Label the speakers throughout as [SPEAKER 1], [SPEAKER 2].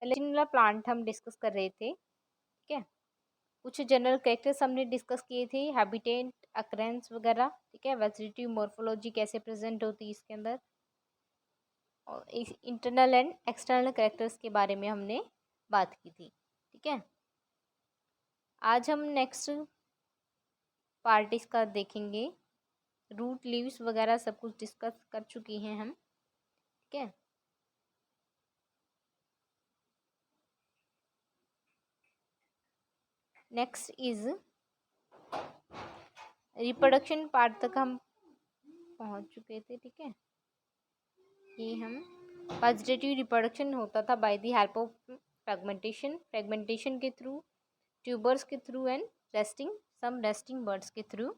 [SPEAKER 1] सेलेजिनुला plant हम discuss कर रहे थे, ठीक है। कुछ जनरल कैरेक्टर्स हमने डिस्कस किए थे, हैबिटेट, अकरेंस वगैरह, ठीक है। वेजिटेटिव मॉर्फोलॉजी कैसे प्रेजेंट होती है इसके अंदर, और इस इंटरनल एंड एक्सटर्नल कैरेक्टर्स के बारे में हमने बात की थी, ठीक है। आज हम नेक्स्ट पार्ट इसका देखेंगे। रूट लीव्स वगैरह सब कुछ डिस्कस कर चुकी हैं हम, ठीक है। नेक्स्ट इज रिप्रोडक्शन पार्ट तक हम पहुंच चुके थे, ठीक है। ये हम वेजिटेटिव रिप्रोडक्शन होता था by the help of fragmentation के थ्रू, ट्यूबर्स के थ्रू एंड रेस्टिंग बर्ड्स के थ्रू,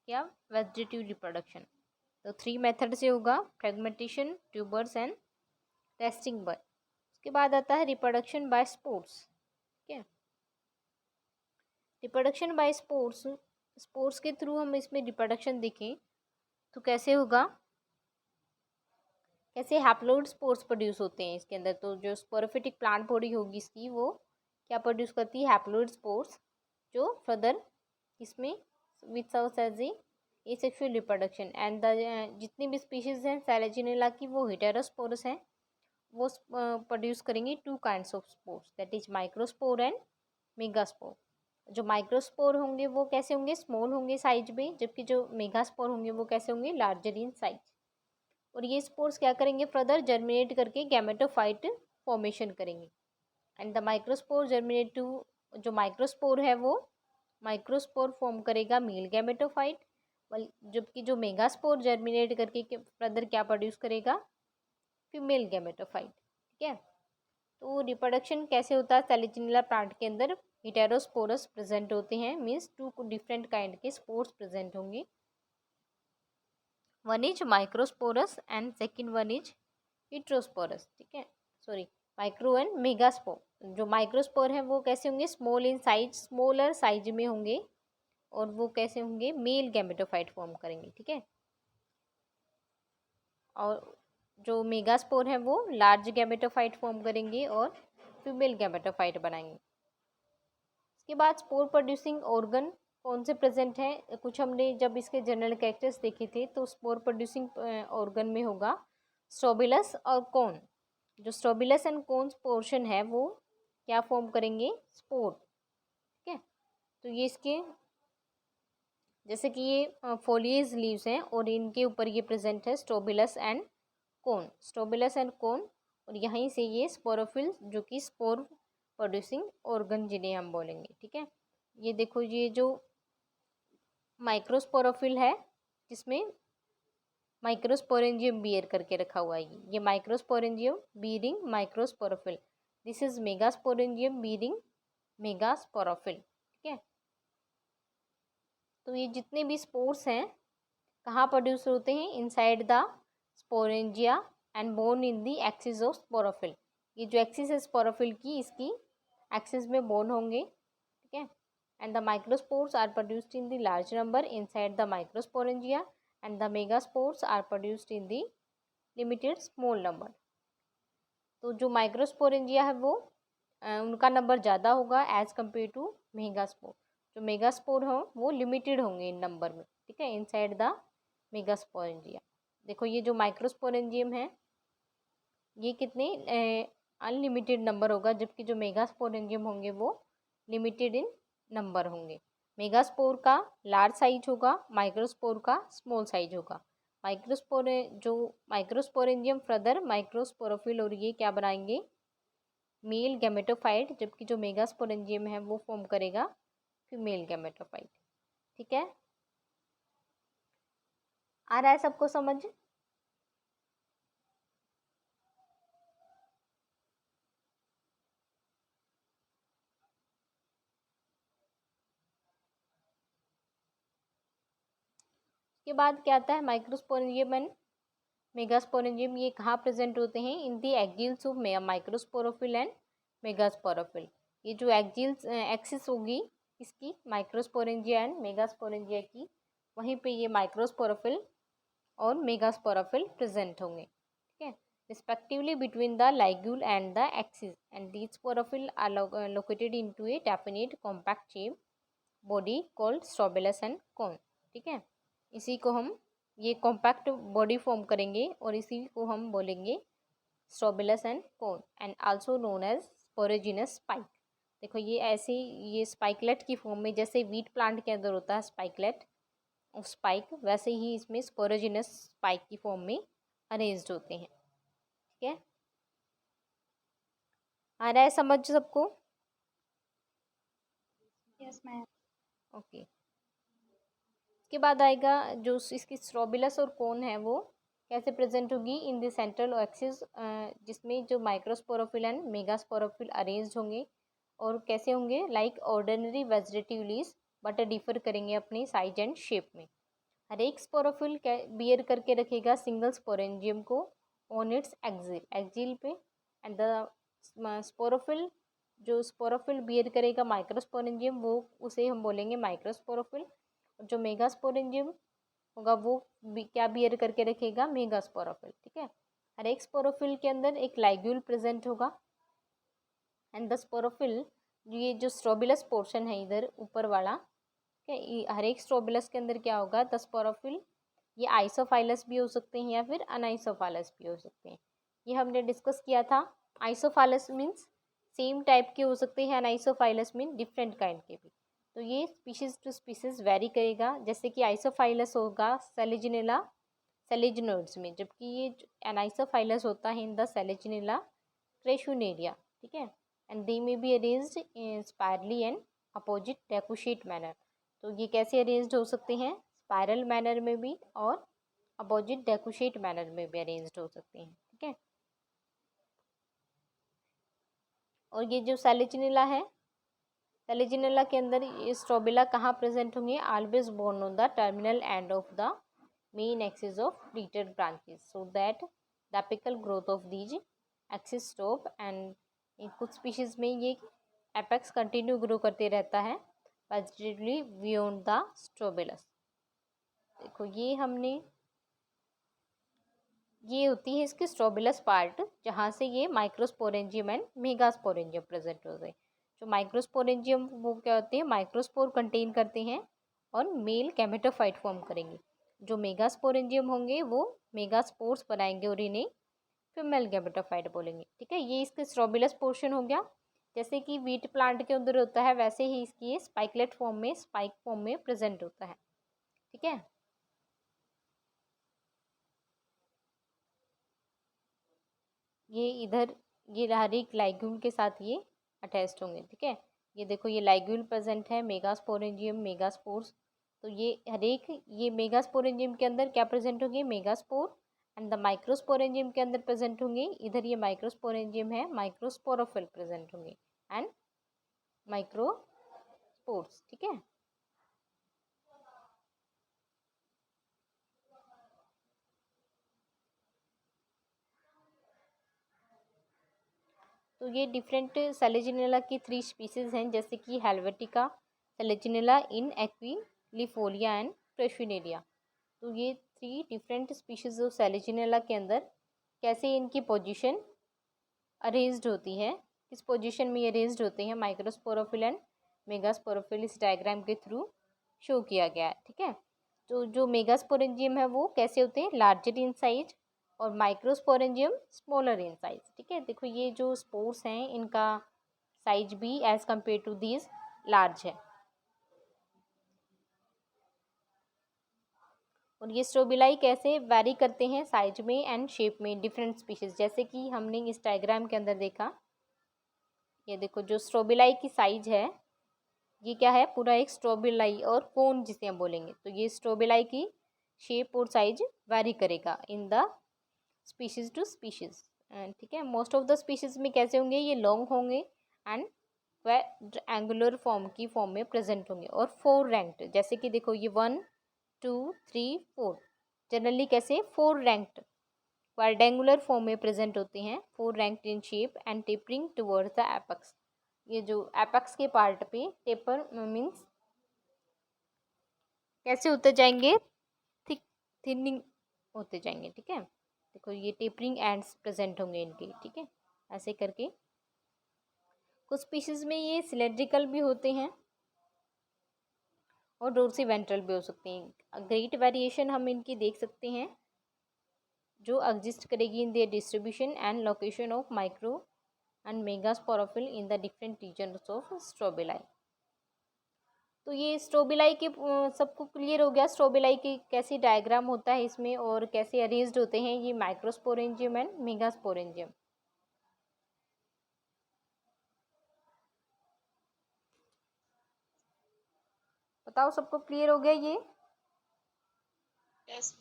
[SPEAKER 1] क्या वेजिटेटिव रिप्रोडक्शन। तो 3 मेथड से होगा, fragmentation, tubers and resting bird. उसके बाद आता है रिप्रोडक्शन बाय स्पोर्स, ठीक है। रिप्रोडक्शन बाय स्पोर्स के थ्रू हम इसमें रिप्रोडक्शन देखें तो कैसे होगा, कैसे हैप्लोइड स्पोर्स प्रोड्यूस होते हैं इसके अंदर। तो जो स्पोरोफिटिक प्लांट बॉडी होगी इसकी, वो क्या प्रोड्यूस करती है, हैप्लोइड स्पोर्स, जो फर्दर इसमें which serves as a sexual reproduction. And the जितनी भी स्पीशीज हैं सेलेजिनेला की, वो हेटेरोस्पोरस हैं, वो प्रोड्यूस करेंगे 2 kinds of spores, that is microspore and megaspore. जो माइक्रोस्पोर होंगे वो कैसे होंगे, स्मॉल होंगे साइज में, जबकि जो मेगास्पोर होंगे वो कैसे होंगे, लार्जर इन साइज। और ये स्पोर्स क्या करेंगे, फर्दर जर्मिनेट करके गैमेटोफाइट फॉर्मेशन करेंगे। And the microspore germinate to, जो माइक्रोस्पोर है वो माइक्रोस्पोर फॉर्म करेगा मेल गैमेटोफाइट, जबकि जो मेगास्पोर जर्मिनेट करके फर्दर क्या प्रोड्यूस करेगा, फीमेल गैमेटोफाइट, ठीक है। तो रिप्रोडक्शन कैसे होता है सेलेजिनेला प्लांट के अंदर, हेटेरोस्पोरस प्रेजेंट होते हैं, मीन्स 2 डिफरेंट काइंड के स्पोर्स प्रेजेंट होंगे। One is microsporous and second one is heterosporous, ठीक है। Sorry, micro and megaspore. जो माइक्रोस्पोर है वो कैसे होंगे, small in size, smaller size में होंगे, और वो कैसे होंगे, मेल गैमेटोफाइट फॉर्म करेंगे, ठीक है। और जो मेगास्पोर है वो लार्ज गैमेटोफाइट फॉर्म करेंगे और फीमेल गैमेटोफाइट बनाएंगे। इसके बाद स्पोर प्रोड्यूसिंग ऑर्गन कौन से प्रेजेंट हैं, कुछ हमने जब इसके जनरल कैरेक्टर्स देखे थे, तो स्पोर प्रोड्यूसिंग ऑर्गन में होगा स्ट्रोबिलस और कोन। जो स्ट्रोबिलस एंड कोन्स पोर्शन है वो क्या फॉर्म करेंगे, स्पोर, ठीक है। तो ये इसके जैसे कि ये फोलिएज लीव्स हैं और इनके ऊपर ये प्रेजेंट है strobilus and cone, strobilus and कोन, और यहीं से ये स्पोरोफिल जो कि स्पोर प्रोड्यूसिंग ऑर्गन जिन्हें हम बोलेंगे, ठीक है। ये देखो, ये जो माइक्रोस्पोरोफिल है जिसमें माइक्रोस्पोरेंजियम बियर करके रखा हुआ है, ये microsporangium bearing microsporophyll, this is megasporangium bearing megasporophyll, ठीक है। तो ये जितने भी स्पोर्स हैं कहाँ प्रोड्यूस होते हैं, inside the sporangia and borne in the axis of sporophyll. ये जो एक्सिस है स्पोरोफिल की, इसकी एक्सिस में बोर्न होंगे, ठीक है। And the microspores are produced in the large number inside the microsporangia and the megaspores are produced in the limited small number. तो जो माइक्रोस्पोरेंजिया है वो उनका नंबर ज़्यादा होगा एज कम्पेयर टू मेगास्पोर। जो मेगास्पोर हो वो लिमिटेड होंगे इन नंबर में, ठीक है, इनसाइड द मेगास्पोरेंजिया। देखो ये जो माइक्रोस्पोरेंजियम है ये कितने अनलिमिटेड नंबर होगा, जबकि जो मेगास्पोरेंजियम होंगे वो लिमिटेड इन नंबर होंगे। मेगास्पोर का लार्ज साइज होगा, माइक्रोस्पोर का स्मॉल साइज होगा। जो माइक्रोस्पोरेंजियम फर्दर माइक्रोस्पोरोफिल और ये क्या बनाएंगे, मेल गैमेटोफाइट, जबकि जो मेगास्पोरेंजियम है वो फॉर्म करेगा फीमेल गैमेटोफाइट, ठीक है। आ रहा है सबको समझ। उसके बाद क्या आता है, माइक्रोस्पोरेंजियम एंड मेगास्पोरेंजियम, ये कहाँ प्रेजेंट होते हैं, इन दी एक्जिल्स ऑफ माइक्रोस्पोरोफिल एंड मेगास्पोरोफिल। ये जो एक्जिल्स एक्सिस होगी इसकी माइक्रोस्पोरेंजिया एंड मेगास्पोरेंजिया की, वहीं पे ये माइक्रोस्पोरोफिल और मेगास्पोरोफिल प्रेजेंट होंगे, ठीक है। respectively between the ligule and the axis, and these sporophyll are located into a definite compact shape body called strobelus and cone. ठीक है, इसी को हम ये कॉम्पैक्ट बॉडी फॉर्म करेंगे और इसी को हम बोलेंगे strobilus and cone and also known as sporogenous spike. देखो ये ऐसे ये स्पाइकलेट की फॉर्म में, जैसे वीट प्लांट के अंदर होता है स्पाइकलेट स्पाइक, वैसे ही इसमें स्पोरोजिनस स्पाइक की फॉर्म में अरेंज्ड होते हैं। ठीक है, आ रहा है समझ सबको?
[SPEAKER 2] Yes ma'am.
[SPEAKER 1] ओके, इसके बाद आएगा जो इसकी स्ट्रोबिलस और कोन है वो कैसे प्रेजेंट होगी इन द सेंट्रल एक्सिस, जिसमें जो माइक्रोस्पोरोफिल एंड मेगास्पोरोफिल अरेंज्ड होंगे और कैसे होंगे like ordinary vegetative leaves, but differ करेंगे अपने साइज एंड शेप में। हर एक स्पोरोफिल बियर करके रखेगा सिंगल स्पोरेंजियम को ऑन इट्स एक्सिल पे, एंड द स्पोरोफिल जो स्पोरोफिल बियर करेगा माइक्रोस्पोरेंजियम वो उसे हम बोलेंगे माइक्रोस्पोरोफिल। जो मेगास्पोरेंजियम होगा वो क्या बियर करके रखेगा मेगास्पोरोफिल। ठीक है, हर एक स्पोरोफिल के अंदर एक लाइग्यूल प्रेजेंट होगा एंड द स्पोरोफिल, ये जो स्ट्रोबिलस पोर्शन है इधर ऊपर वाला, ठीक है, हर एक स्ट्रोबिलस के अंदर क्या होगा द स्पोरोफिल, ये आइसोफाइलस भी हो सकते हैं या फिर अनआइसोफाइलस भी हो सकते हैं। ये हमने डिस्कस किया था। आइसोफाइलस मीन्स सेम टाइप के हो सकते हैं, अनआइसोफाइलस मीन डिफरेंट काइंड के भी। तो ये स्पीशीज टू स्पीशीज वेरी करेगा, जैसे कि आइसोफाइलस होगा सेलेजिनेला सेलेजिनोइड्स में, जबकि ये एनाइसोफाइलस होता है इन द सेलेजिनेला क्रेशुनेरिया। ठीक है, and they may be arranged in spirally and opposite decussate manner. तो ये कैसे अरेंज्ड हो सकते हैं, स्पायरल मैनर में भी और अपोजिट डेकुशेट मैनर में भी अरेंज्ड हो सकते हैं। ठीक है, और ये जो सेलेजिनेला है, सेलेजिनेला के अंदर ये स्ट्रोबिला कहाँ प्रेजेंट होंगे, always borne on the terminal end of the main axis of treated branches so that the apical growth of these axis stop, and कुछ स्पीशीज में ये एपेक्स कंटिन्यू ग्रो करते रहता है पॉजिटिवली बियॉन्ड द स्ट्रोबिलस। देखो ये हमने, ये होती है इसकी स्ट्रोबिलस पार्ट जहाँ से ये माइक्रोस्पोरेंजियम एंड मेगास्पोरेंजियम प्रेजेंट होते हैं। जो माइक्रोस्पोरेंजियम वो क्या होते हैं, माइक्रोस्पोर कंटेन करते हैं और मेल गैमेटोफाइट फॉर्म करेंगे। जो मेगास्पोरेंजियम होंगे वो मेगास्पोर्स बनाएंगे और इन्हें फीमेल गैमेटोफाइट बोलेंगे। ठीक है, ये इसका स्ट्रोबिलस पोर्शन हो गया। जैसे कि वीट प्लांट के अंदर होता है वैसे ही इसकी स्पाइकलेट फॉर्म में स्पाइक फॉर्म में प्रेजेंट होता है। ठीक है, ये इधर ये हर एक लाइग्यूल के साथ ये अटैच्ड होंगे। ठीक है, ये देखो ये लाइग्यूल प्रेजेंट है, मेगास्पोरेंजियम मेगास्पोर्स। तो ये हर एक ये मेगास्पोरेंजियम के अंदर क्या प्रेजेंट होंगे, मेगास्पोर, एंड द माइक्रोस्पोरेंजियम के अंदर प्रेजेंट होंगे, इधर ये माइक्रोस्पोरेंजियम है, माइक्रोस्पोरोफिल प्रेजेंट होंगे एंड माइक्रोस्पोर्स। ठीक है, तो ये डिफरेंट सेलेजिनेला की 3 स्पीसीज हैं, जैसे कि हेलवेटिका, सेलेजिनेला इन एक्विलिफोलिया एंड क्रेशुनेरिया। तो ये 3 डिफरेंट स्पीशीज ऑफ सेलेजिनेला के अंदर कैसे इनकी पोजीशन अरेंज्ड होती है, किस पोजीशन में अरेंज्ड होते हैं, माइक्रोस्पोरोफिल एंड मेगास्पोरोफिल इस डायग्राम के थ्रू शो किया गया है। ठीक है, तो जो मेगास्पोरेंजियम है वो कैसे होते हैं, लार्जर इन साइज, और माइक्रोस्पोरेंजियम स्मॉलर इन साइज। ठीक है, देखो ये जो स्पोर्स हैं इनका साइज भी as compare to this large है। और ये स्ट्रोबिलाई कैसे वेरी करते हैं साइज में एंड शेप में डिफरेंट स्पीशीज, जैसे कि हमने इस डायग्राम के अंदर देखा। ये देखो जो स्ट्रोबिलाई की साइज है ये क्या है, पूरा एक स्ट्रोबिलाई और कोन जिसे हम बोलेंगे। तो ये स्ट्रोबिलाई की शेप और साइज वेरी करेगा in the species to species. ठीक है, मोस्ट ऑफ द स्पीशीज में कैसे होंगे, ये लॉन्ग होंगे एंड एंगुलर फॉर्म की फॉर्म में प्रेजेंट होंगे और 4 रैंक्ड, जैसे कि देखो ये 1 2 3 4 जनरली कैसे 4 रैंक्ड क्वाड्रेंगुलर फॉर्म में प्रेजेंट होते हैं, 4 ranked in shape and tapering towards the apex. ये जो एपेक्स के पार्ट पे टेपर मीन्स कैसे होते जाएंगे, थिक थिनिंग होते जाएंगे। ठीक है, देखो ये टेपरिंग एंड्स प्रेजेंट होंगे इनके, ठीक है, ऐसे करके। कुछ स्पीशीज में ये सिलेंड्रिकल भी होते हैं और डोर्सी वेंट्रल भी हो सकते हैं। ग्रेट वेरिएशन हम इनकी देख सकते हैं जो एग्जिस्ट करेगी in the distribution and location of micro and mega sporophyll in the different regions of strobili. तो ये स्ट्रोबिलाई के सबको क्लियर हो गया स्ट्रोबिलाई की कैसी डायग्राम होता है इसमें और कैसे अरेंज्ड होते हैं ये माइक्रोस्पोरेंजियम एंड मेगास्पोरेंजियम। बताओ सबको क्लियर हो गया ये?
[SPEAKER 2] Yes.